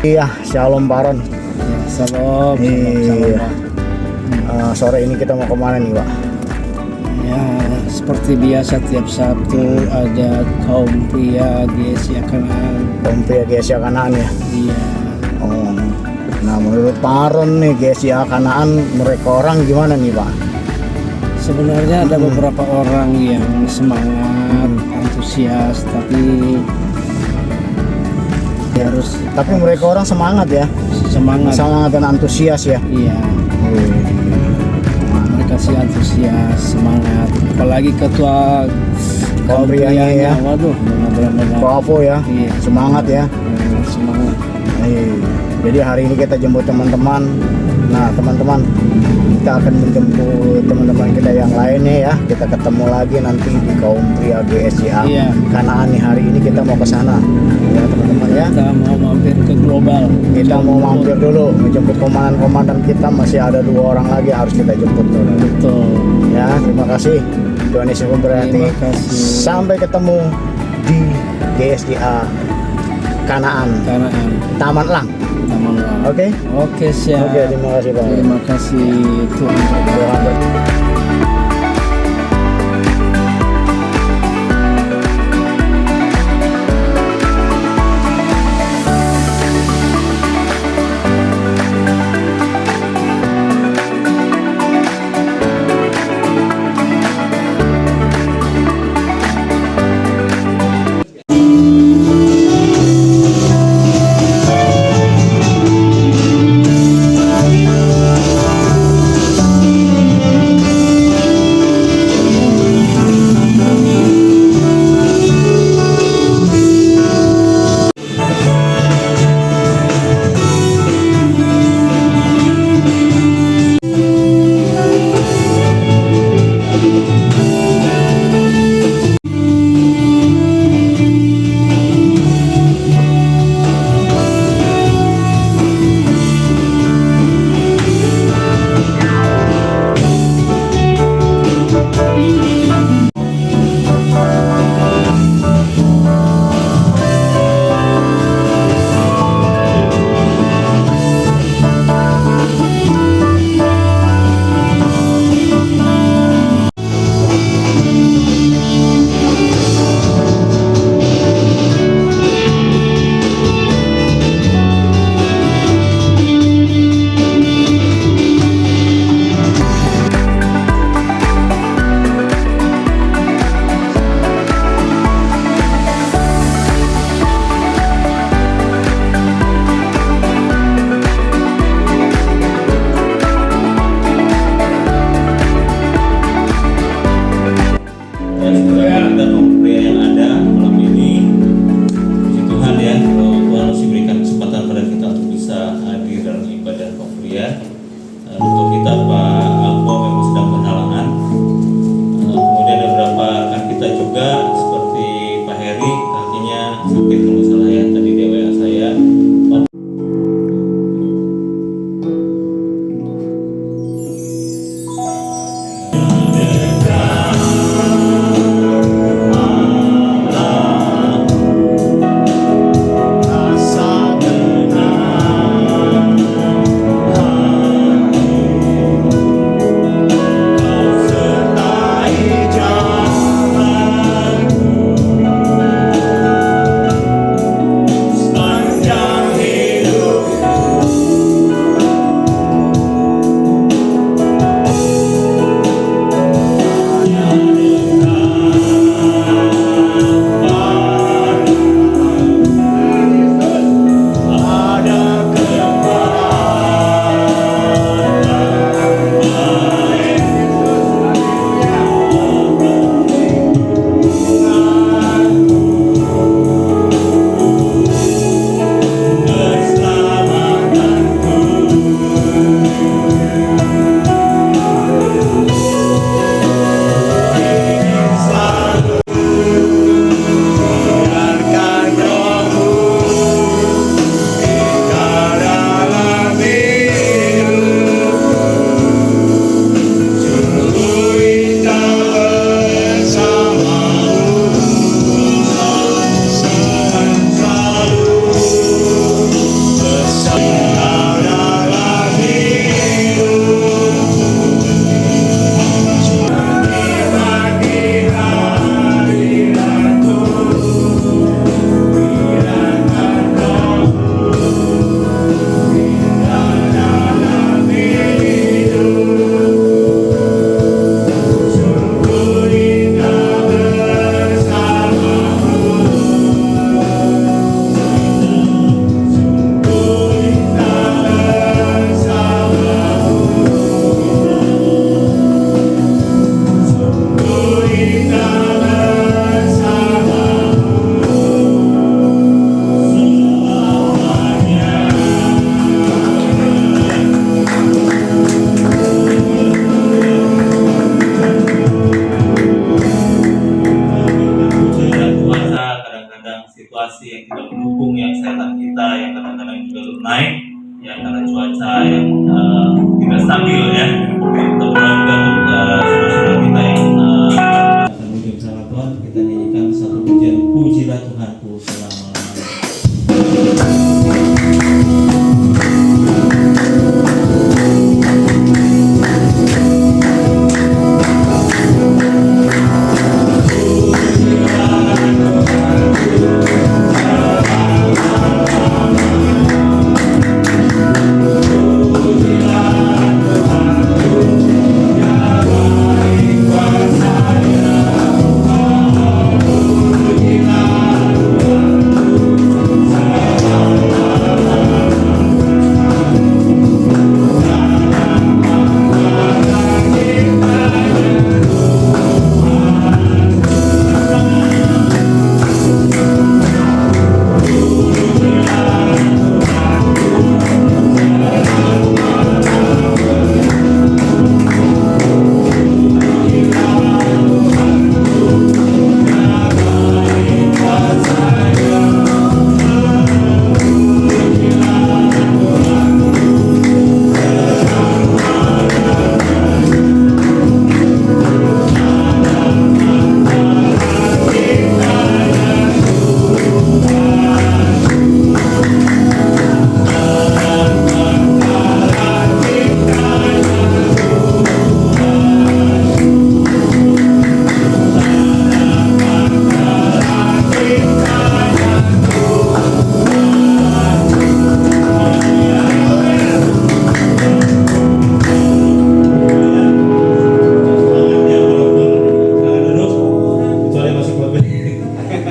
Iya, Shalom Baron. Ya, salam, Iya. Pak. Sore ini kita mau kemana nih, Pak? Ya, seperti biasa tiap Sabtu ada kaum pria di Asia Kanaan. Kompria Gesia Kanaan ya. Iya, Oh. Nah, menurut Baron nih Gesia Kanaan mereka orang gimana nih, Pak? sebenarnya ada beberapa orang yang semangat, antusias, tapi harus Tapi mereka orang semangat ya, semangat. semangat dan antusias ya. Iya, mereka sih antusias, semangat. Apalagi ketua kaum Prianya ya. waduh, benar-benar. Bravo ya, Iya. semangat ya. Semangat. Jadi hari ini kita jemput teman-teman. Nah, teman-teman, kita akan menjemput teman-teman kita yang lainnya ya. Kita ketemu lagi nanti di kaum pria GSIA Iya. Kanaan nih. Hari ini kita mau ke sana ya, teman-teman ya. Kita mau mampir ke global. Kita mau mampir dulu menjemput komandan-komandan kita, masih ada 2 orang lagi harus kita jemput dulu. Betul. Ya, terima kasih. Tuhan Yesus memberkati. Terima kasih. Sampai ketemu di GSIA Kanaan, Taman Lang. Taman Lang. Oke? Oke, siap. Oke, terima kasih Pak. Terima kasih Tuhan. Tuhan ber- kesehatan kita yang kadang-kadang juga naik ya karena cuaca yang tidak stabil ya. Mudah-mudahan juga untuk saudara-saudara kita yang menuju bersama Tuhan, kita nyanyikan satu pujian, pujilah Tuhanku selama-lamanya.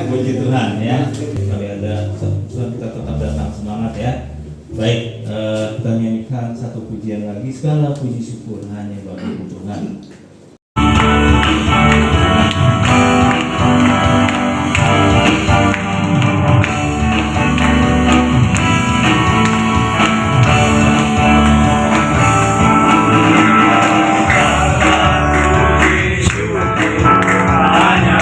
Puji Tuhan ya. Kalau ada Tuhan kita tetap datang semangat ya. Baik, kita nyanyikan satu pujian lagi. Segala puji syukur hanya bagi Tuhan. Hanya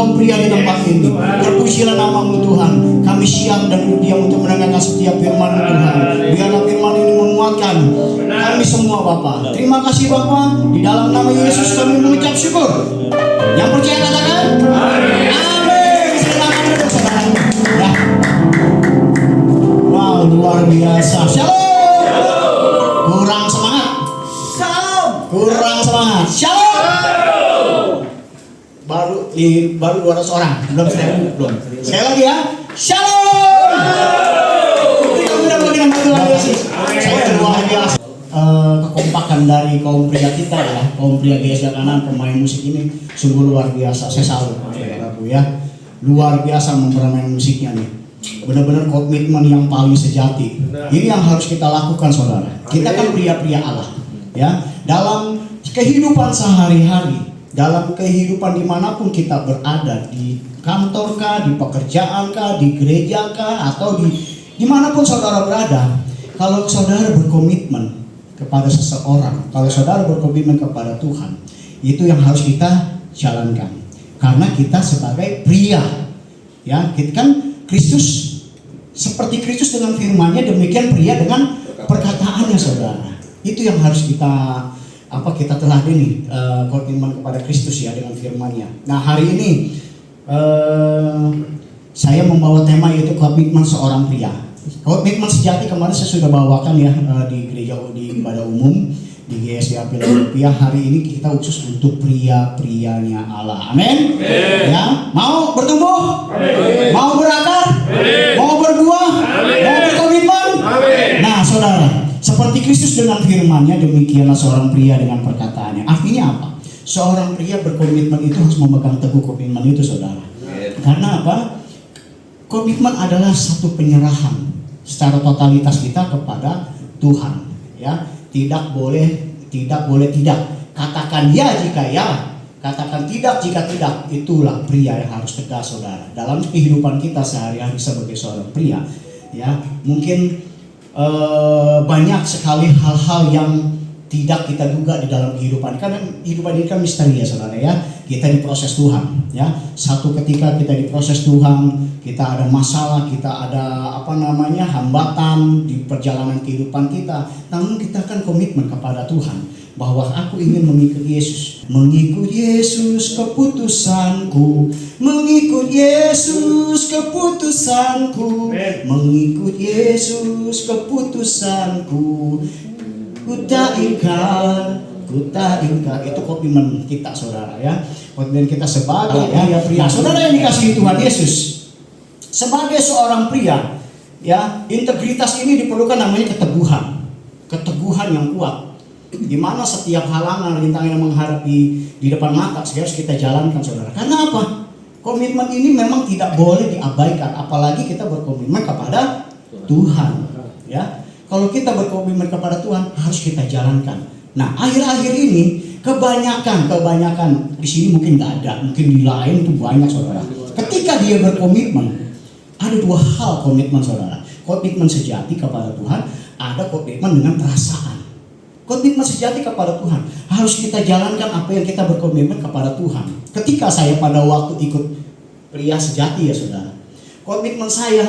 kaum pria di tempat ini. Terpujilah nama-Mu Tuhan. Kami siap dan diam untuk mendengarkan setiap firman Tuhan. Biarlah firman ini menguatkan kami semua Bapa. Terima kasih Bapa. Di dalam nama Yesus kami mengucap syukur. Yang percaya katakan amin. Silakan duduk saudara. Ya. Wow, luar biasa. Shalom. Kurang semangat. Shalom. Kurang semangat. Shalom. Baru 200 orang. Belum saya belum. Sekali lagi ya. Shalom. Itu mudah-mudahan Tuhan Yesus. Saya luar biasa. Kekompakan dari kaum pria kita ya, kaum pria GSD Kanan, pemain musik ini sungguh luar biasa. Saya salut saudaraku ya, luar biasa mempermain musiknya nih. Benar-benar komitmen yang paling sejati. Ini yang harus kita lakukan saudara. Kita kan pria-pria Allah ya, dalam kehidupan sehari-hari, dalam kehidupan dimanapun kita berada, di kantor kah, di pekerjaan kah, di gereja kah, atau di dimanapun saudara berada. Kalau saudara berkomitmen kepada seseorang, kalau saudara berkomitmen kepada Tuhan, itu yang harus kita jalankan. Karena kita sebagai pria, ya, kita kan Kristus, seperti Kristus dengan firman-Nya, demikian pria dengan perkataannya, saudara. Itu yang harus kita teladani, komitmen kepada Kristus ya dengan firman-Nya. Nah hari ini saya membawa tema yaitu komitmen seorang pria. Komitmen sejati kemarin saya sudah bawakan ya di gereja, di ibadah umum di GSD Philadelphia. Hari ini kita khusus untuk pria-prianya Allah. Amin. Ya, mau bertumbuh, mau berakar, mau berbuah, mau berkomitmen. Nah, saudara, seperti Kristus dengan firman-Nya, demikianlah seorang pria dengan perkataannya. Artinya apa? Seorang pria berkomitmen itu harus memegang teguh komitmen itu, saudara. Karena apa? Komitmen adalah satu penyerahan secara totalitas kita kepada Tuhan, ya. Tidak boleh tidak. Katakan ya jika ya, katakan tidak jika tidak. Itulah pria yang harus tegas, saudara. Dalam kehidupan kita sehari-hari sebagai seorang pria, ya, mungkin banyak sekali hal-hal yang tidak kita duga di dalam kehidupan. Karena kehidupan ini kan misteri ya saudara ya. Kita diproses Tuhan ya. Satu ketika kita diproses Tuhan, kita ada masalah, kita ada hambatan di perjalanan kehidupan kita. Namun kita kan komitmen kepada Tuhan bahwa aku ingin mengikut Yesus. Mengikut Yesus keputusanku. Mengikut Yesus keputusanku. Mengikut Yesus keputusanku. Ku tak ingkar. Itu komitmen kita saudara ya. Komitmen kita sebagai pria. Saudara yang dikasihi Tuhan Yesus, sebagai seorang pria ya, integritas ini diperlukan, namanya keteguhan yang kuat. Di mana setiap halangan, rintangan yang menghadapi di depan mata harus kita jalankan saudara. Karena apa? Komitmen ini memang tidak boleh diabaikan, apalagi kita berkomitmen kepada Tuhan ya. Kalau kita berkomitmen kepada Tuhan harus kita jalankan. Nah, akhir-akhir ini kebanyakan di sini mungkin nggak ada, mungkin di lain itu banyak saudara. Ketika dia berkomitmen, ada dua hal komitmen saudara. Komitmen sejati kepada Tuhan, ada komitmen dengan perasaan. Komitmen sejati kepada Tuhan harus kita jalankan apa yang kita berkomitmen kepada Tuhan. Ketika saya pada waktu ikut pria sejati ya saudara, komitmen saya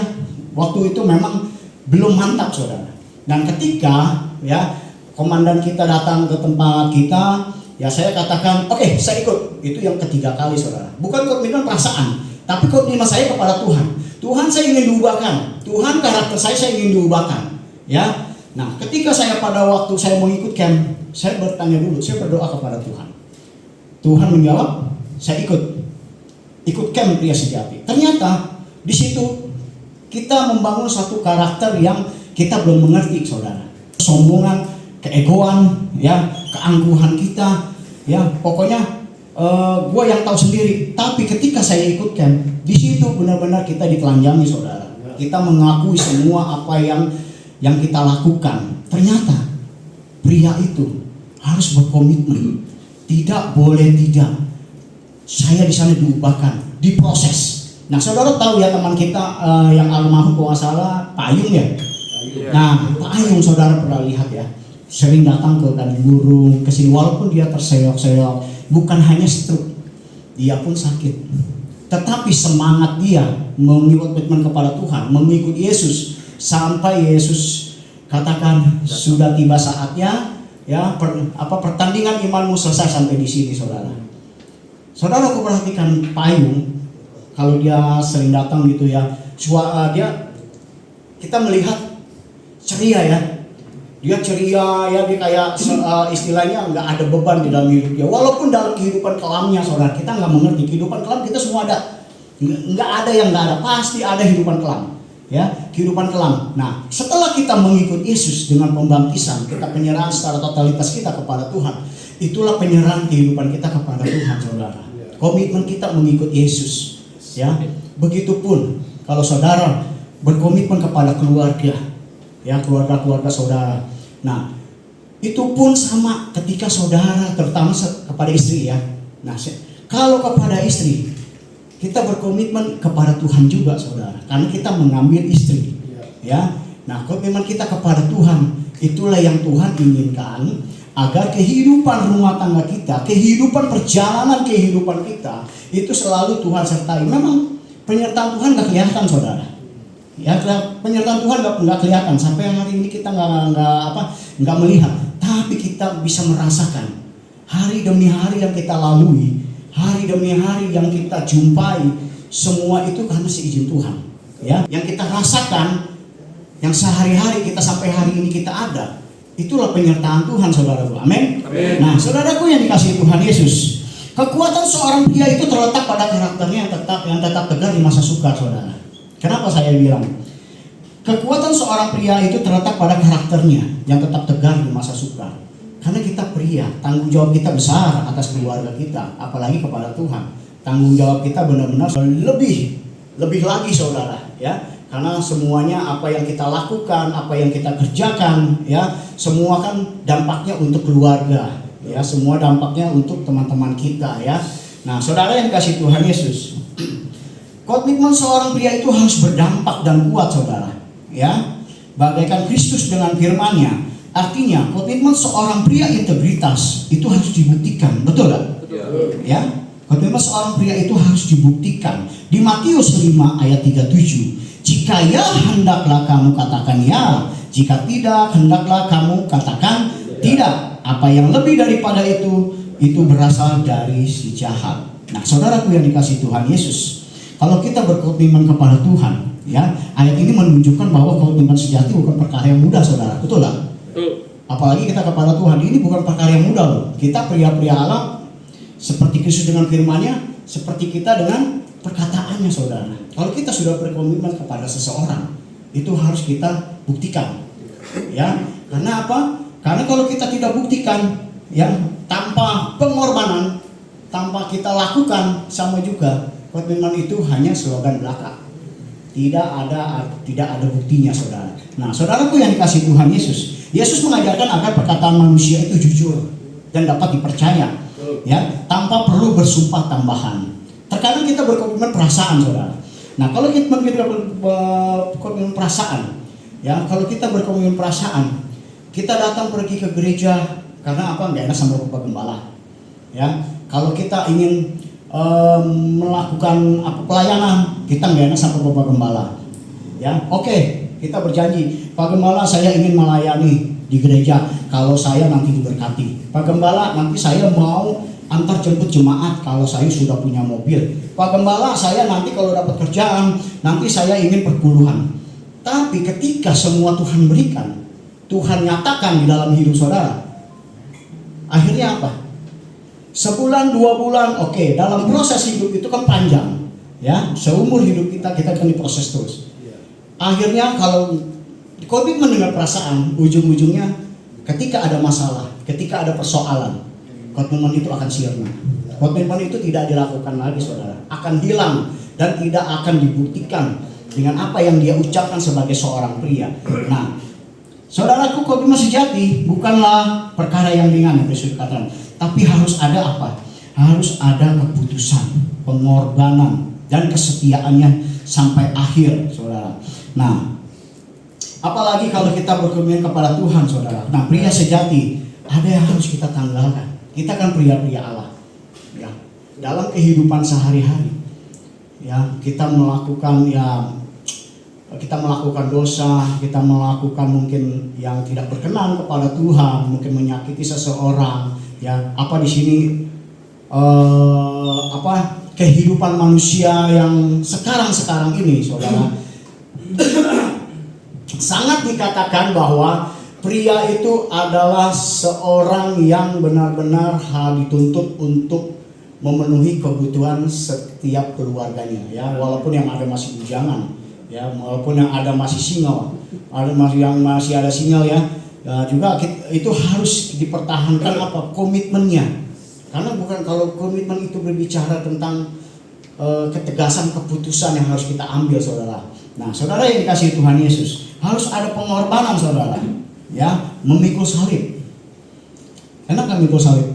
waktu itu memang belum mantap saudara. Dan ketika ya komandan kita datang ke tempat kita, ya saya katakan, oke, saya ikut. Itu yang ketiga kali saudara. Bukan komitmen perasaan, tapi komitmen saya kepada Tuhan. Tuhan, saya ingin diubahkan. Tuhan, karakter saya ingin diubahkan. Ya. Nah, ketika saya pada waktu saya mau ikut camp, saya bertanya dulu, saya berdoa kepada Tuhan. Tuhan menjawab, saya ikut camp pria sejati. Ternyata di situ kita membangun satu karakter yang kita belum mengerti saudara. Sombongan, keegoan, ya, keangkuhan kita, ya, pokoknya gue yang tahu sendiri. Tapi ketika saya ikut camp, di situ benar-benar kita ditelanjangi, saudara. Kita mengakui semua apa yang kita lakukan. Ternyata pria itu harus berkomitmen, tidak boleh tidak. Saya di sana diubahkan, diproses. Nah, saudara tahu ya teman kita yang almarhum kalau nggak salah Pak Ayung ya. Nah, Pak Ayung saudara pernah lihat ya. Sering datang ke Kandang Burung, ke sini walaupun dia terseok-seok, bukan hanya stroke, dia pun sakit. tetapi semangat dia berkomitmen kepada Tuhan, mengikut Yesus sampai Yesus katakan sudah tiba saatnya, ya, pertandingan imanmu selesai sampai di sini, saudara. Saudara, aku perhatikan Payung kalau dia sering datang gitu ya, kita melihat ceria ya. Dia ceria ya, dia kayak istilahnya nggak ada beban di dalam hidup dia. Walaupun dalam kehidupan kelamnya, saudara, kita nggak mengerti kehidupan kelam, kita semua ada. Nggak ada yang nggak ada, pasti ada kehidupan kelam. Ya, kehidupan kelam. Nah, setelah kita mengikut Yesus dengan pembaptisan, kita penyerahan secara totalitas kita kepada Tuhan. Itulah penyerahan kehidupan kita kepada Tuhan, saudara. Komitmen kita mengikut Yesus. Ya, begitupun kalau saudara berkomitmen kepada keluarga, ya, keluarga saudara. Nah, itu pun sama ketika saudara, terutama kepada istri ya. Nah, kalau kepada istri, kita berkomitmen kepada Tuhan juga, saudara, karena kita mengambil istri, ya. Nah, komitmen kita kepada Tuhan, itulah yang Tuhan inginkan, agar kehidupan rumah tangga kita, kehidupan perjalanan kehidupan kita, itu selalu Tuhan sertai. Memang penyertaan Tuhan nggak kelihatan, saudara. Ya, penyertaan Tuhan nggak kelihatan sampai hari ini, kita nggak melihat, tapi kita bisa merasakan hari demi hari yang kita lalui, hari demi hari yang kita jumpai, semua itu karena seizin Tuhan. Ya, yang kita rasakan, yang sehari-hari kita sampai hari ini kita ada, itulah penyertaan Tuhan, saudaraku. Amin. Nah, saudaraku yang dikasihi Tuhan Yesus, kekuatan seorang pria itu terletak pada karakternya yang tetap tegar di masa sukar, saudara. Kenapa saya bilang kekuatan seorang pria itu terletak pada karakternya yang tetap tegar di masa sukar? Karena kita pria, tanggung jawab kita besar atas keluarga kita, apalagi kepada Tuhan. Tanggung jawab kita benar-benar lebih lagi, saudara, ya. Karena semuanya apa yang kita lakukan, apa yang kita kerjakan, ya, semua kan dampaknya untuk keluarga, ya, semua dampaknya untuk teman-teman kita, ya. Nah, saudara yang dikasihi Tuhan Yesus, komitmen seorang pria itu harus berdampak dan kuat, saudara, ya. Bagaikan Kristus dengan firman-Nya. Artinya, komitmen seorang pria integritas itu harus dibuktikan, betul tak? Ya, komitmen seorang pria itu harus dibuktikan. Di Matius 5 ayat 37, jika ya hendaklah kamu katakan ya, jika tidak hendaklah kamu katakan tidak. Apa yang lebih daripada itu berasal dari si jahat. Nah, saudaraku yang dikasihi Tuhan Yesus, kalau kita berkomitmen kepada Tuhan, ya, ayat ini menunjukkan bahwa komitmen sejati bukan perkara yang mudah, saudara, betul tak? Apalagi kita kepada Tuhan, ini bukan perkara yang mudah loh. Kita pria-pria Allah, seperti Kristus dengan firman-Nya, seperti kita dengan perkataannya, saudara. Kalau kita sudah berkomitmen kepada seseorang, itu harus kita buktikan, ya. Karena apa? Karena kalau kita tidak buktikan, ya, tanpa pengorbanan, tanpa kita lakukan, sama juga komitmen itu hanya slogan belaka. Tidak ada buktinya, saudara. Nah, saudaraku yang dikasihi Tuhan Yesus, Yesus mengajarkan agar perkataan manusia itu jujur dan dapat dipercaya, ya, tanpa perlu bersumpah tambahan. Terkadang kita berkomitmen perasaan, saudara. Nah, kalau kita berkomitmen perasaan, ya, kalau kita berkomitmen perasaan, kita datang pergi ke gereja karena apa? Nggak enak sama Bapak Gembala, ya. Kalau kita ingin melakukan pelayanan, kita nggak enak sama Bapak Gembala, ya. Oke, kita berjanji, Pak Gembala, saya ingin melayani di gereja kalau saya nanti diberkati. Pak Gembala, nanti saya mau antar jemput jemaat kalau saya sudah punya mobil. Pak Gembala, saya nanti kalau dapat kerjaan, nanti saya ingin perpuluhan. Tapi ketika semua Tuhan berikan, Tuhan nyatakan di dalam hidup saudara, akhirnya apa? Sebulan, 2 bulan, oke. Dalam proses hidup itu kan panjang, ya. Seumur hidup kita akan diproses terus. Akhirnya kalau komitmen dengan perasaan, ujung-ujungnya ketika ada masalah, ketika ada persoalan, komitmen itu akan sirna. Komitmen itu tidak dilakukan lagi, saudara. Akan hilang dan tidak akan dibuktikan dengan apa yang dia ucapkan sebagai seorang pria. Nah, saudaraku, komitmen sejati bukanlah perkara yang ringan yang Yesus katakan, tapi harus ada apa? Harus ada keputusan, pengorbanan, dan kesetiaannya sampai akhir, saudara. Nah, apalagi kalau kita berkomitmen kepada Tuhan, saudara. Nah, pria sejati ada yang harus kita tanggalkan. Kita kan pria-pria Allah, ya. Dalam kehidupan sehari-hari, ya kita melakukan dosa, kita melakukan mungkin yang tidak berkenan kepada Tuhan, mungkin menyakiti seseorang, ya apa di sini kehidupan manusia yang sekarang ini, saudara, sangat dikatakan bahwa pria itu adalah seorang yang benar-benar dituntut untuk memenuhi kebutuhan setiap keluarganya, ya walaupun yang ada masih bujangan, ya walaupun yang ada masih single, masih ada single, ya juga itu harus dipertahankan komitmennya. Karena bukan kalau komitmen itu berbicara tentang ketegasan keputusan yang harus kita ambil, saudara. Nah, saudara yang dikasihi Tuhan Yesus, harus ada pengorbanan, saudara. Ya, memikul salib. Enak kan memikul salib?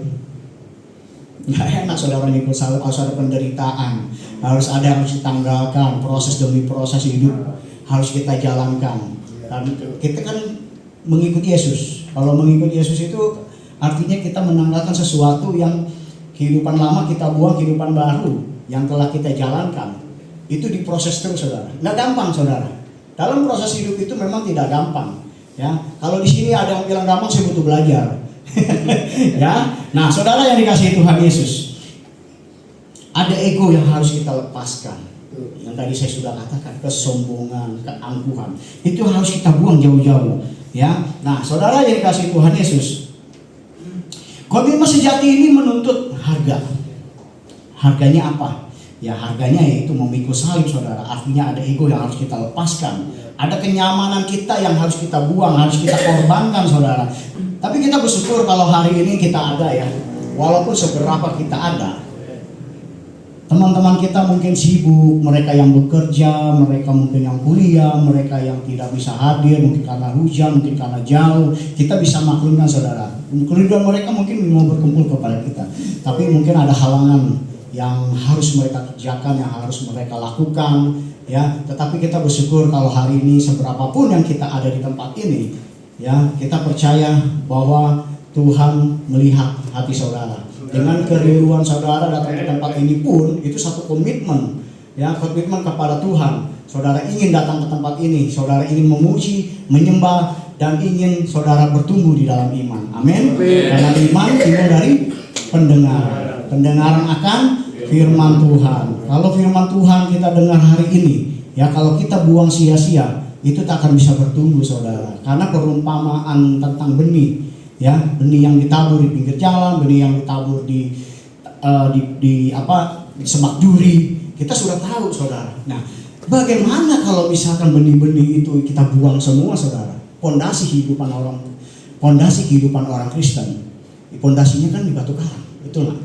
Nggak enak, saudara, memikul salib. Harus ada penderitaan, harus ada yang harus ditanggalkan, proses demi proses hidup harus kita jalankan. Dan kita kan mengikuti Yesus. Kalau mengikuti Yesus itu artinya kita menanggalkan sesuatu yang kehidupan lama kita buang, kehidupan baru yang telah kita jalankan. Itu diproses terus, saudara. Nggak gampang, saudara. Dalam proses hidup itu memang tidak gampang. Ya, kalau di sini ada yang bilang gampang, saya butuh belajar. Ya, nah, saudara yang dikasihi Tuhan Yesus, ada ego yang harus kita lepaskan. Yang tadi saya sudah katakan, kesombongan, keangkuhan, itu harus kita buang jauh-jauh. Ya, nah, saudara yang dikasihi Tuhan Yesus, komitmen sejati ini menuntut harga. Harganya apa? Ya harganya yaitu memikul salib, saudara. Artinya ada ego yang harus kita lepaskan. Ada kenyamanan kita yang harus kita buang, harus kita korbankan, saudara. Tapi kita bersyukur kalau hari ini kita ada, ya. Walaupun seberapa kita ada. Teman-teman kita mungkin sibuk, mereka yang bekerja, mereka mungkin yang kuliah, mereka yang tidak bisa hadir, mungkin karena hujan, mungkin karena jauh. Kita bisa maklumkan, saudara. Kerinduan mereka mungkin mau berkumpul kepada kita, tapi mungkin ada halangan yang harus mereka kerjakan, yang harus mereka lakukan, ya. Tetapi kita bersyukur kalau hari ini seberapapun yang kita ada di tempat ini, ya, kita percaya bahwa Tuhan melihat hati saudara. Dengan kerinduan saudara datang ke tempat ini pun itu satu komitmen, ya, komitmen kepada Tuhan. Saudara ingin datang ke tempat ini, saudara ingin memuji, menyembah, dan ingin saudara bertumbuh di dalam iman. Amin. Karena iman timbul dari pendengaran akan firman Tuhan. Kalau firman Tuhan kita dengar hari ini, ya, kalau kita buang sia-sia, itu tak akan bisa bertumbuh, saudara. Karena perumpamaan tentang benih, ya, benih yang ditabur di pinggir jalan, benih yang ditabur di semak duri, kita sudah tahu, saudara. Nah, bagaimana kalau misalkan benih-benih itu kita buang semua, saudara? Pondasi kehidupan orang Kristen, pondasinya kan di batu karang, betul nggak?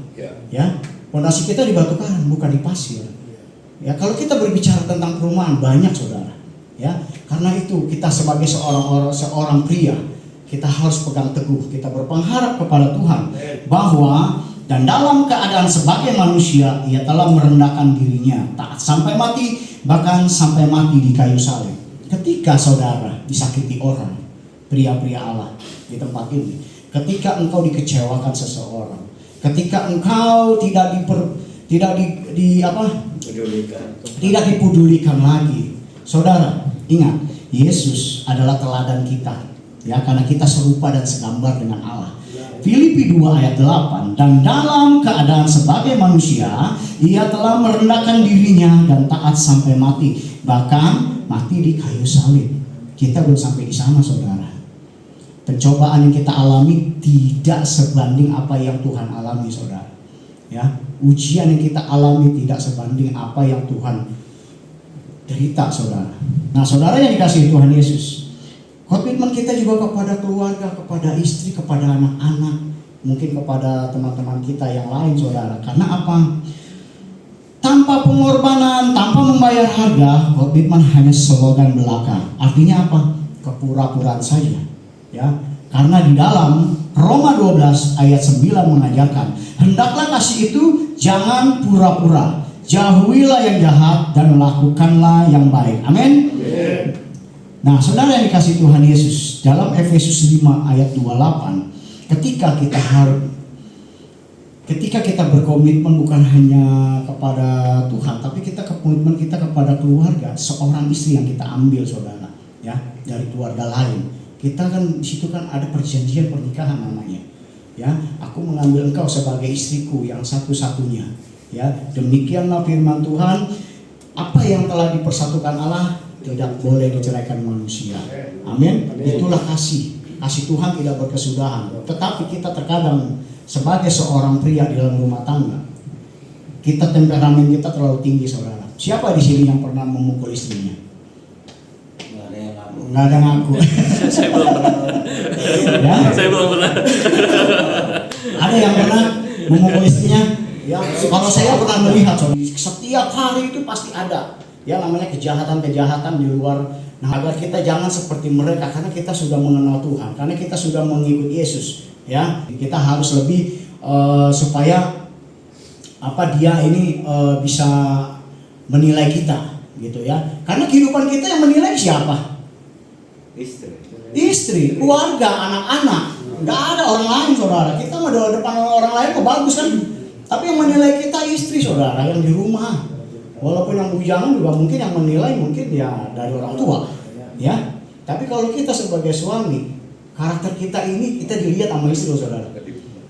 Ya, pondasi kita di batu karang, bukan di pasir. Ya, kalau kita berbicara tentang perumahan, banyak, saudara. Ya, karena itu kita sebagai seorang pria, kita harus pegang teguh, kita berpengharap kepada Tuhan bahwa dan dalam keadaan sebagai manusia ia telah merendahkan dirinya taat sampai mati, bahkan sampai mati di kayu salib. Ketika saudara disakiti orang, pria-pria Allah di tempat ini, ketika engkau dikecewakan seseorang, ketika engkau tidak dipedulikan lagi, saudara ingat, Yesus adalah teladan kita. Ya, karena kita serupa dan segambar dengan Allah. Filipi 2 ayat 8, dan dalam keadaan sebagai manusia ia telah merendahkan dirinya dan taat sampai mati, bahkan mati di kayu salib. Kita belum sampai di sana, saudara. Pencobaan yang kita alami tidak sebanding apa yang Tuhan alami, saudara. Ya, ujian yang kita alami tidak sebanding apa yang Tuhan derita, saudara. Nah, saudara yang dikasihi Tuhan Yesus, komitmen kita juga kepada keluarga, kepada istri, kepada anak-anak, mungkin kepada teman-teman kita yang lain, saudara. Karena apa? Tanpa pengorbanan, tanpa membayar harga, komitmen hanya slogan belaka. Artinya apa? Kepura-puraan saja. Ya, karena di dalam Roma 12 ayat 9 mengajarkan, hendaklah kasih itu jangan pura-pura, jauhilah yang jahat dan lakukanlah yang baik. Amin. Nah, saudara yang dikasihi Tuhan Yesus, dalam Efesus 5 ayat 28, ketika kita ketika kita berkomitmen bukan hanya kepada Tuhan, tapi kita komitmen kita kepada keluarga, seorang istri yang kita ambil saudara, ya, dari keluarga lain. Kita kan di situ kan ada perjanjian pernikahan namanya. Ya, aku mengambil engkau sebagai istriku yang satu-satunya. Ya, demikianlah firman Tuhan, apa yang telah dipersatukan Allah tidak boleh diceraikan manusia. Amin. Itulah kasih. Kasih Tuhan tidak berkesudahan. Tetapi kita terkadang sebagai seorang pria di dalam rumah tangga, kita temperamen kita terlalu tinggi saudara. Siapa di sini yang pernah memukul istrinya? Nggak ada yang ngaku. Saya belum pernah. Ya? Saya belum pernah. Ada yang pernah memukul istrinya? Ya, kalau saya pernah melihat saudara, setiap hari itu pasti ada. Ya, namanya kejahatan-kejahatan di luar. Nah, agar kita jangan seperti mereka, karena kita sudah mengenal Tuhan, karena kita sudah mengikuti Yesus. Ya, kita harus lebih supaya dia ini bisa menilai kita, gitu ya. Karena kehidupan kita yang menilai siapa? Istri, keluarga, anak-anak. Nggak ada orang lain saudara. Kita mau depan orang lain kok bagus kan? Tapi yang menilai kita istri saudara yang di rumah. Walaupun yang bujangan juga mungkin yang menilai mungkin ya dari orang tua, ya. Tapi kalau kita sebagai suami, karakter kita ini kita dilihat sama istri saudara,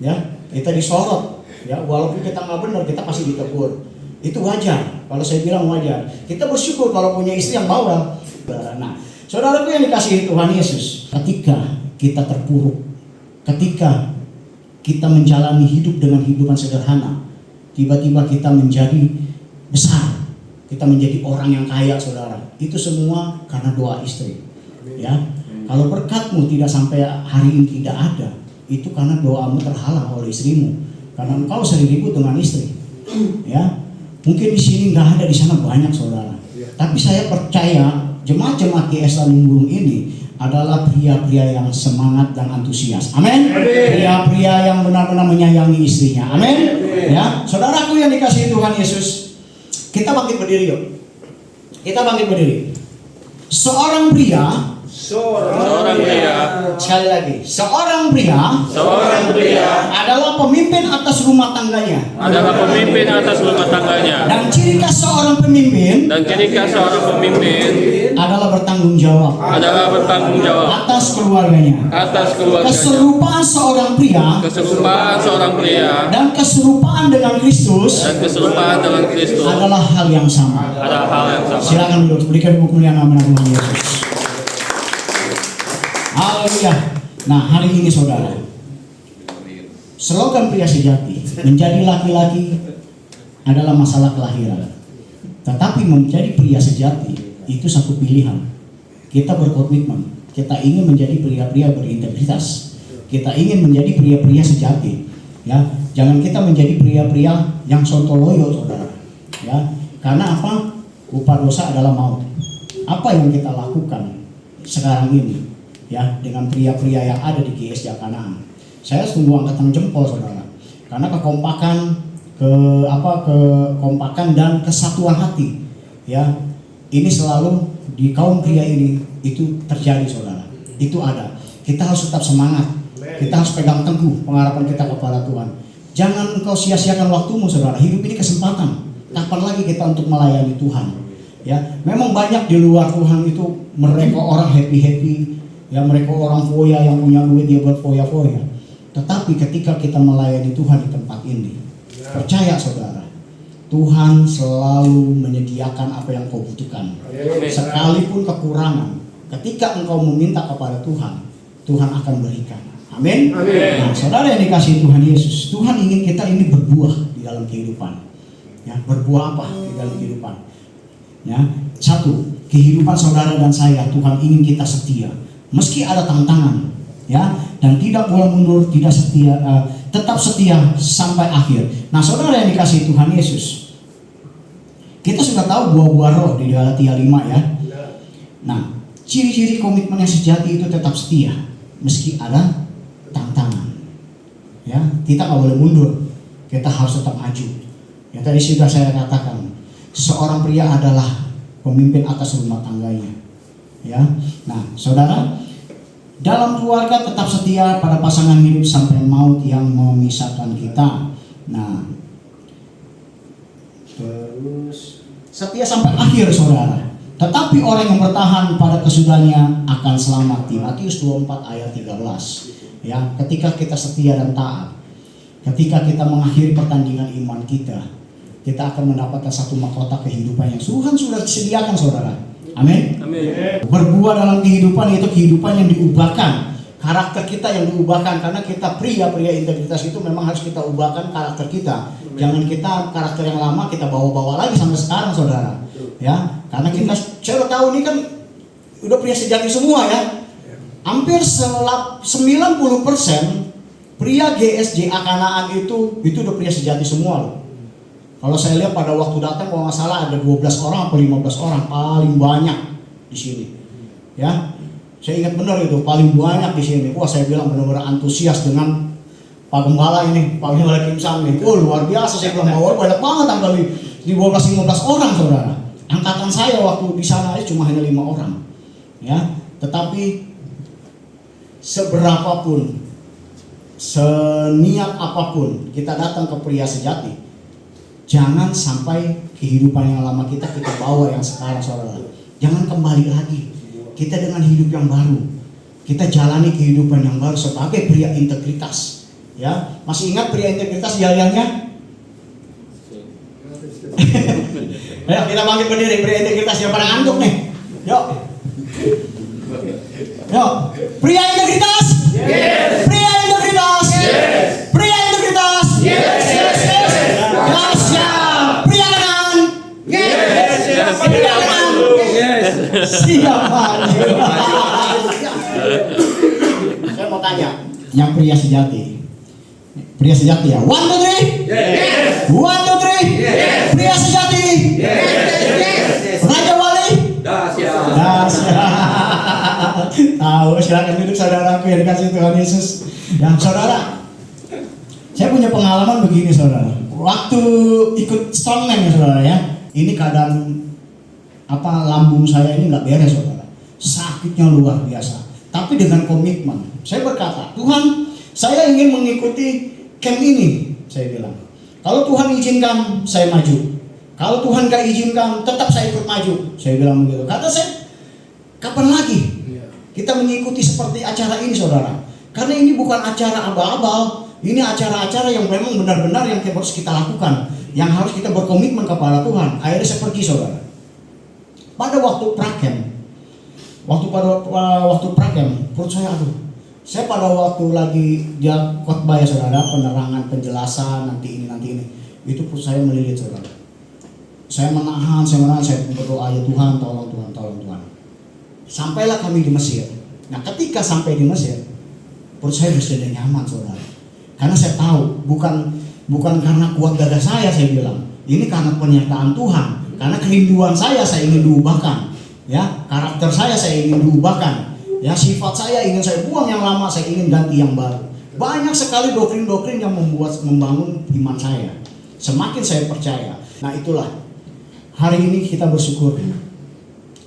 ya. Kita disorot, ya. Walaupun kita nggak benar kita pasti ditegur. Itu wajar. Kalau saya bilang wajar. Kita bersyukur kalau punya istri yang bawel. Nah, saudaraku yang dikasihi Tuhan Yesus, ketika kita terpuruk, ketika kita menjalani hidup dengan hidupan sederhana, tiba-tiba kita menjadi besar. Kita menjadi orang yang kaya saudara. Itu semua karena doa istri. Ya. Kalau berkatmu tidak sampai hari ini tidak ada, itu karena doamu terhalang oleh istrimu. Karena engkau sering ribut dengan istri. Ya. Mungkin di sini nggak ada, di sana banyak saudara. Tapi saya percaya jemaat-jemaat GS Tanjung ini adalah pria-pria yang semangat dan antusias. Amin. Pria-pria yang benar-benar menyayangi istrinya. Amin. Ya. Saudaraku yang dikasihi Tuhan Yesus, kita bangkit berdiri yuk. Kita bangkit berdiri. Seorang pria. Sekali lagi. Seorang pria adalah pemimpin atas rumah tangganya. Dan ciri khas seorang pemimpin adalah bertanggung jawab. Atas keluarganya. Keserupaan seorang pria. Dan keserupaan dengan Kristus. Adalah hal yang sama. Silakan duduk. Berikan kemuliaan nama Tuhan Yesus. Haleluya. Nah, hari ini saudara, slogan pria sejati, menjadi laki-laki adalah masalah kelahiran. Tetapi menjadi pria sejati itu satu pilihan. Kita berkomitmen, kita ingin menjadi pria-pria berintegritas. Kita ingin menjadi pria-pria sejati. Ya, jangan kita menjadi pria-pria yang sontoloyo saudara. Ya, karena apa? Upah dosa adalah maut. Apa yang kita lakukan sekarang ini? Ya, dengan pria-pria yang ada di GS Kanaan. Saya sungguh angkatan jempol saudara. Karena kekompakan dan kesatuan hati. Ya. Ini selalu di kaum pria ini itu terjadi saudara. Itu ada. Kita harus tetap semangat. Kita harus pegang teguh pengharapan kita kepada Tuhan. Jangan engkau sia-siakan waktumu saudara. Hidup ini kesempatan. Kapan lagi kita untuk melayani Tuhan? Ya, memang banyak di luar Tuhan itu mereka orang happy-happy. Ya, mereka orang foya yang punya duit dia buat foya-foya. Tetapi ketika kita melayani Tuhan di tempat ini, percaya saudara, Tuhan selalu menyediakan apa yang kau butuhkan. Sekalipun kekurangan, ketika engkau meminta kepada Tuhan, Tuhan akan berikan. Amin. Nah, saudara yang dikasihi Tuhan Yesus, Tuhan ingin kita ini berbuah di dalam kehidupan. Ya, berbuah apa di dalam kehidupan? Ya, satu, kehidupan saudara dan saya, Tuhan ingin kita setia. Meski ada tantangan, ya, dan tidak boleh mundur, tidak setia, tetap setia sampai akhir. Nah, saudara yang dikasihi Tuhan Yesus, kita sudah tahu buah-buah roh di Galatia 5 ya. Nah, ciri-ciri komitmen yang sejati itu tetap setia, meski ada tantangan. Ya, kita nggak boleh mundur, kita harus tetap maju. Yang tadi sudah saya katakan, seorang pria adalah pemimpin atas rumah tangganya. Ya, nah, saudara, dalam keluarga tetap setia pada pasangan hidup sampai maut yang memisahkan kita. Nah, terus setia sampai akhir saudara. Tetapi orang yang bertahan pada kesudahannya akan selamat. Di Matius 24 ayat 13. Ya, ketika kita setia dan taat, ketika kita mengakhiri pertandingan iman kita akan mendapatkan satu mahkota kehidupan yang Tuhan sudah disediakan saudara. Amin. Berbuah dalam kehidupan itu kehidupan yang diubahkan. Karakter kita yang diubahkan, karena kita pria integritas itu memang harus kita ubahkan karakter kita. Jangan kita karakter yang lama kita bawa-bawa lagi sampai sekarang saudara. Ya, karena kita saya tahu ini kan udah pria sejati semua ya. Hampir 90% pria GSJ Kanaan itu udah pria sejati semua loh. Kalau saya lihat pada waktu datang kalau nggak salah ada 12 orang atau 15 orang paling banyak di sini. Ya. Saya ingat benar itu paling banyak di sini. Wah, saya bilang benar-benar antusias dengan Pak Gembala ini, Pak Gembala Kim Sam ini. Oh, luar biasa, saya bilang bahwa banyak banget angka di 12-15 orang saudara. Angkatan saya waktu di sana cuma hanya 5 orang. Ya, tetapi seberapapun, seniat apapun kita datang ke pria sejati, jangan sampai kehidupan yang lama kita bawa yang sekarang saudara. Jangan kembali lagi. Kita dengan hidup yang baru, kita jalani kehidupan yang baru sebagai pria integritas. Ya, masih ingat pria integritas yel-yelnya? Ayo kita bangkit berdiri, pria integritas yang pada ngantuk nih. Yuk. Yuk, pria integritas. Yes. Pria integritas. Yes. Pria integritas. Yes. Yes. Yes. Yes. Siap. Pria kanan. Yes. Yes. Pria kanan. Yes. Siapa? Saya mau tanya, yang pria sejati ya. 1, 2, 3. Yes. 1, 2, 3. Yes. Pria sejati. Yes. Raja Wali. Dahsyat. Tahu, silakan duduk saudaraku yang dikasih Tuhan Yesus. Yang saudara, saya punya pengalaman begini saudara. Waktu ikut strongman ya saudara ya. Ini keadaan lambung saya ini nggak beres saudara, sakitnya luar biasa. Tapi dengan komitmen, saya berkata, Tuhan, saya ingin mengikuti camp ini. Saya bilang, kalau Tuhan izinkan, saya maju. Kalau Tuhan gak izinkan, tetap saya ikut maju. Saya bilang begitu. Kata saya, kapan lagi kita mengikuti seperti acara ini saudara? Karena ini bukan acara abal-abal, ini acara-acara yang memang benar-benar yang harus kita lakukan, yang harus kita berkomitmen kepada Tuhan. Akhirnya saya pergi saudara. Pada waktu prakem, perut saya saya pada waktu lagi dia khotbah ya saudara, penerangan, penjelasan, nanti ini, itu perut saya melilit saudara. Saya menahan, saya berdoa, ya Tuhan, tolong Tuhan. Sampailah kami di Mesir. Nah, ketika sampai di Mesir, perut saya sudah nyaman saudara. Karena saya tahu, bukan karena kuat dada saya bilang, ini karena penyertaan Tuhan. Karena kerinduan saya ingin diubahkan, ya karakter saya ingin diubahkan, ya sifat saya ingin saya buang yang lama, saya ingin ganti yang baru. Banyak sekali doktrin-doktrin yang membangun iman saya. Semakin saya percaya. Nah itulah hari ini kita bersyukur,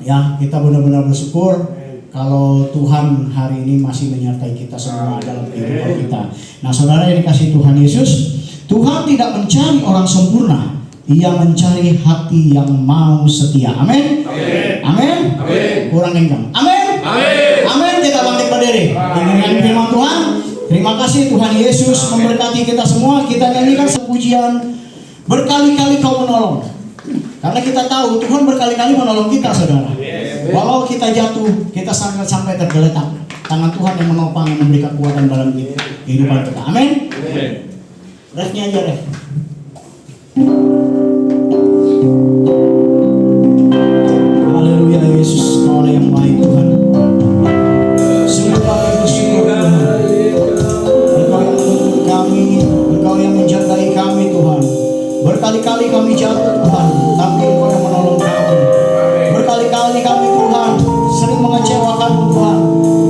ya kita benar-benar bersyukur kalau Tuhan hari ini masih menyertai kita semua dalam kehidupan kita. Nah saudara yang dikasih Tuhan Yesus, Tuhan tidak mencari orang sempurna. Ia mencari hati yang mau setia. Amin. Amin. Kurang kencang. Amin. Amin. Kita bangkit berdiri. Dengan firman Tuhan. Terima kasih Tuhan Yesus memberkati kita semua. Kita nyanyikan pujian berkali-kali Kau menolong. Karena kita tahu Tuhan berkali-kali menolong kita saudara. Walau kita jatuh, kita sampai tergeletak, tangan Tuhan yang menopang, yang memberi kekuatan dalam kehidupan kita. Amin. Refnya aja ref. Haleluya Yesus, Kau yang baik Tuhan. Sungguh kami bersyukur Tuhan. Engkau yang menuntun kami, Engkau yang menjagai kami Tuhan. Berkali-kali kami jatuh Tuhan, tapi Engkau yang menolong kami. Berkali-kali kami Tuhan sering mengecewakan-Mu Tuhan,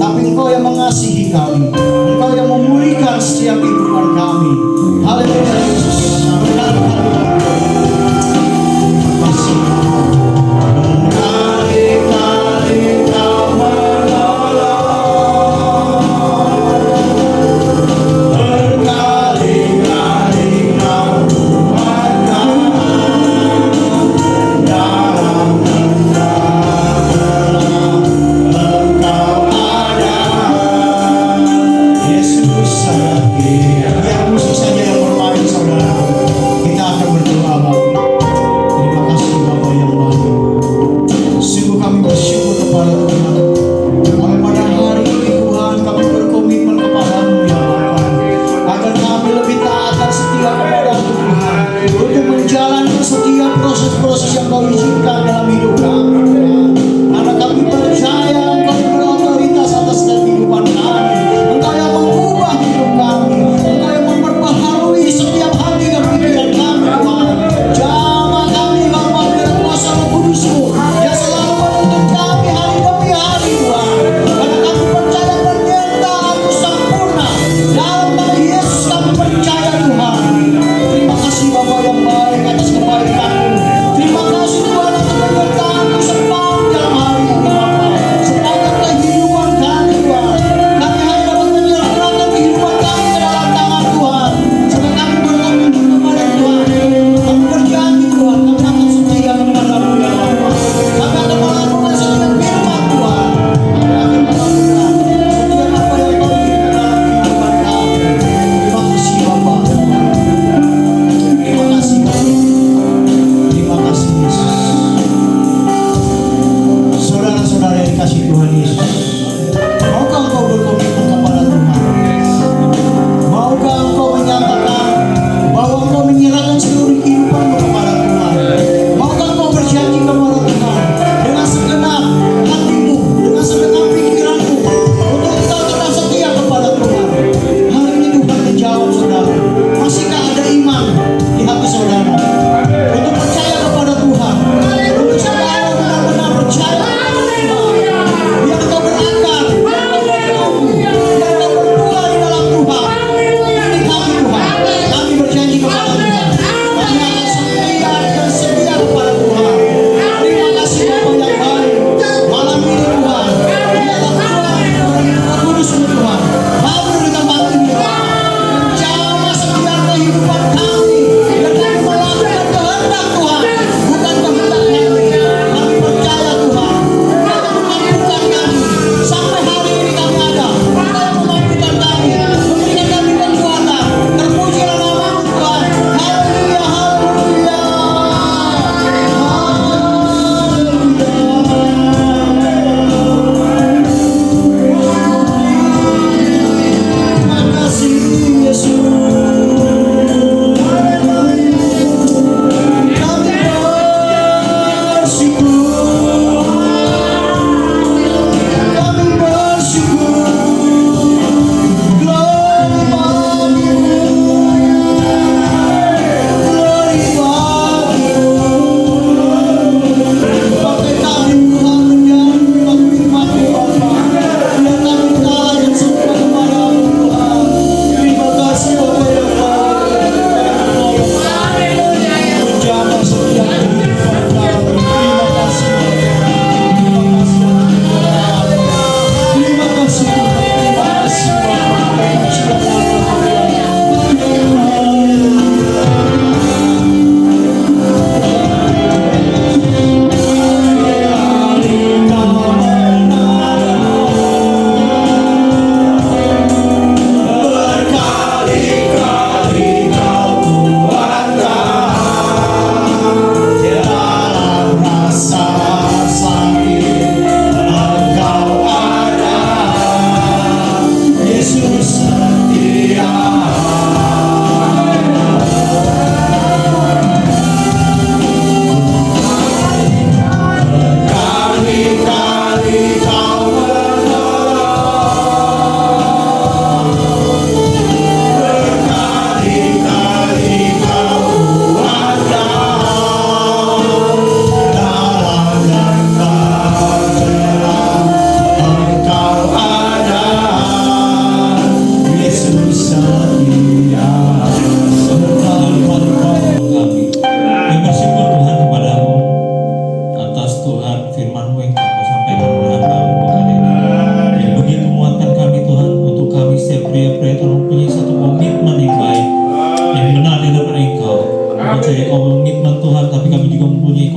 tapi Engkau yang mengasihi kami. Engkau yang memulihkan setiap kehidupan kami. Haleluya Yesus.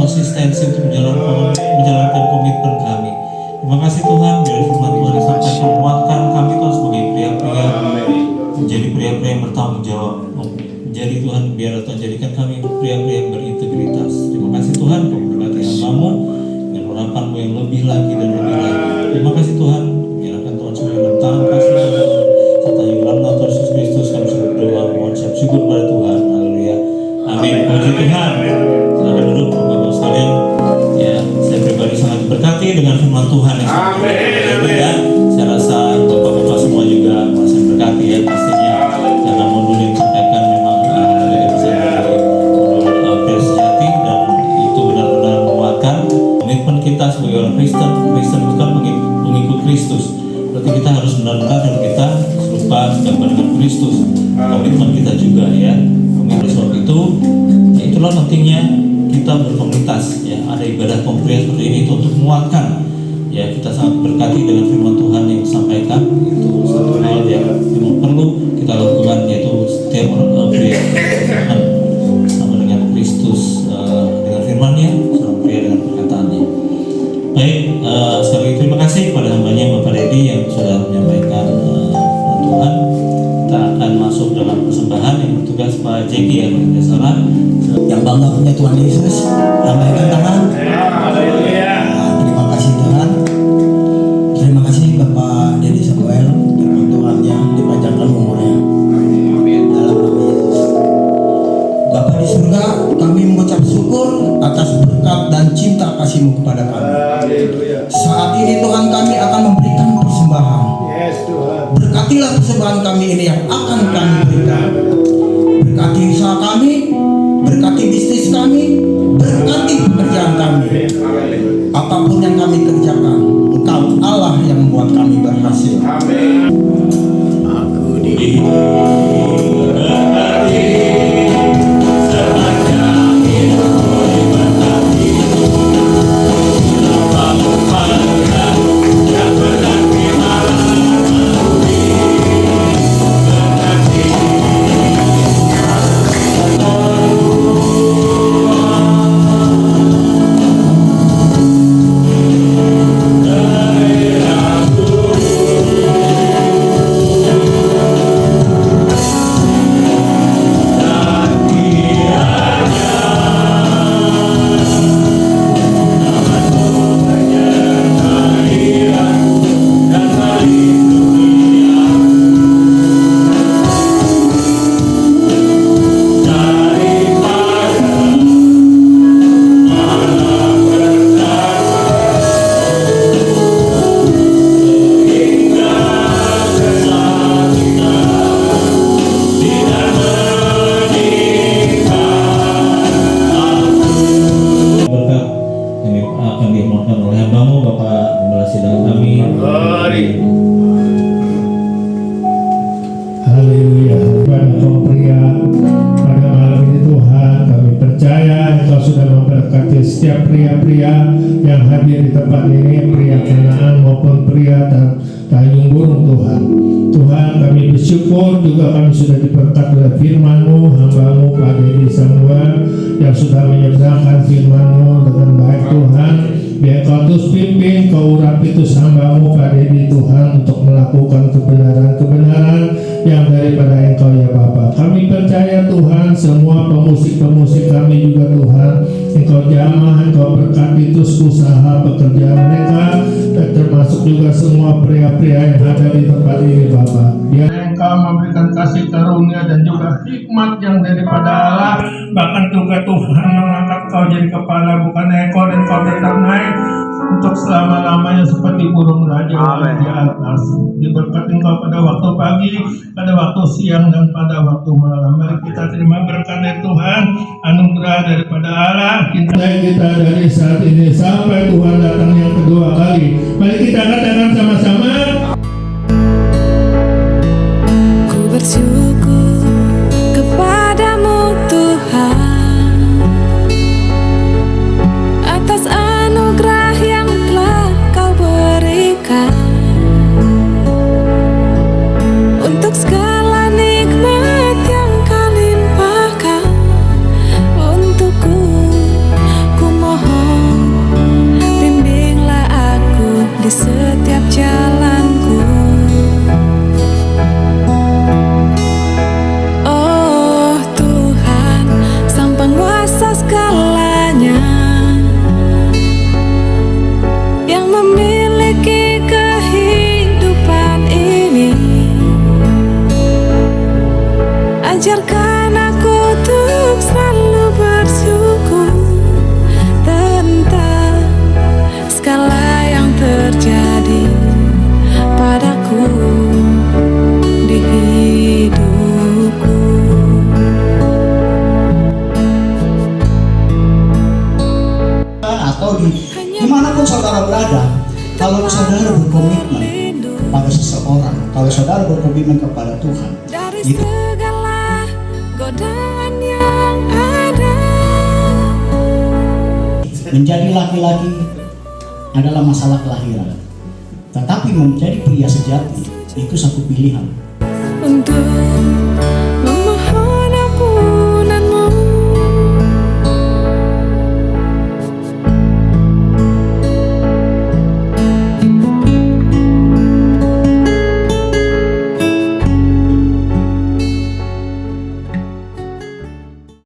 konsistensi untuk menjalankan komitmen kami. Terima kasih Tuhan, biar firman Tuhan disampaikan menguatkan kami Tuhan sebagai pria-pria menjadi pria-pria yang bertanggung jawab. Menjadi Tuhan, biar Tuhan jadikan kami pria-pria yang berintegritas. Terima kasih Tuhan, Kau berkati hamba-Mu dengan harapan-Mu yang lebih lagi dan lebih lagi. Terima kasih Tuhan, biarkan Tuhan semua yang bertahan kasih Tuhan serta Yulanna Tuhan Yesus Kristus. Kami sudah berdoa, mohon siap syukur pada Tuhan. Haleluya. Amin. Puji Tuhan. Silakan duduk Bapak-Bapak sekalian. Ya, saya pribadi sangat diberkati dengan firman Tuhan yang sangat berkati ya. Saya rasa Bapak-Bapak semua juga merasa berkati ya pastinya. Karena modul yang disampaikan memang bisa dari modul pria sejati dan itu benar-benar menguatkan komitmen kita sebagai orang Kristen. Kristen itu kan mengikut Kristus. Berarti kita harus benar-benar dan kita serupa segambar dengan Kristus. Komitmen kita juga ya. Komitmen sebab itu, ya itulah pentingnya kita berkomunitas ya. Ada ibadah komprehensif seperti ini itu untuk menguatkan ya. Kita sangat berkati dengan firman Tuhan yang disampaikan. Itu satu hal yang memang perlu kita lakukan, yaitu setiap orang pria sama dengan Kristus dengan firman-Nya, seorang pria dengan perkataannya. Baik, sekali lagi terima kasih kepada hambanya Bapak Dedi yang sudah menyampaikan Tuhan. Kita akan masuk dalam persembahan yang bertugas Pak Jeki ya, kalau tidak salah. Yang bangga punya Tuhan Yesus, lambaikan tangan. Terima kasih Tuhan. Terima kasih Bapak Dedi Samuel, firman Tuhan yang dipanjangkan umurnya. Dalam nama Yesus. Bapak di surga, kami mengucap syukur atas berkat dan cinta kasih-Mu kepada kami. Saat ini Tuhan, kami akan memberikan persembahan. Berkatilah persembahan kami ini yang akan kami berikan. Berkati usaha kami, berkati bisnis kami, berkati pekerjaan kami. Apapun yang kami kerjakan, Engkau Allah yang membuat kami berhasil. Aku Haleluya. Kepada kaum pria pada malam ini Tuhan, kami percaya Engkau sudah memberkati setiap pria-pria yang hadir di tempat ini, pria Kanaan maupun pria Tanjung Burung Tuhan. Tuhan, kami bersyukur juga kami sudah diberkati oleh firman-Mu, hamba-Mu Pak Dedi Samuel yang sudah menyeberangkan firman-Mu dengan baik Tuhan. Biar Kau terus pimpin, Kau urapi itu hamba-Mu Pak Dedi Tuhan untuk melakukan kebenaran-kebenaran yang daripada Engkau ya Bapa. Kami percaya Tuhan, semua pemusik-pemusik kami juga Tuhan, Engkau jamah, Engkau berkati terus usaha pekerjaan mereka, dan termasuk juga semua pria-pria yang ada di tempat ini Bapa. Biar Engkau memberikan kasih karunia dan juga hikmat yang daripada Allah, bahkan juga Tuhan mengangkat Kau jadi kepala bukan ekor, dan Kau tetap naik untuk selama-lamanya seperti burung raja di atas. Diberkati Engkau pada waktu pagi, pada waktu siang, dan pada waktu malam. Mari kita terima berkat dari Tuhan, anugerah daripada Allah. Kita dari saat ini sampai Tuhan datang yang kedua kali. Mari kita katakan sama-sama. Ku bersyukur kepadamu Tuhan atas anugerah yang telah Kau berikan, untuk segala nikmat yang Kau limpahkan untukku. Ku mohon setiap jalanku. Oh Tuhan, Sang Penguasa segalanya, yang memiliki kehidupan ini, ajarkan aku untuk selalu bersyukur tentang segala yang terjadi padaku di hidupku. Atau dimanapun saudara berada, kalau saudara berkomitmen pada seseorang, kalau saudara berkomitmen kepada Tuhan, Dari itu segala godaan yang ada, menjadi laki-laki adalah masalah kelahiran, tetapi menjadi pria sejati itu satu pilihan. untuk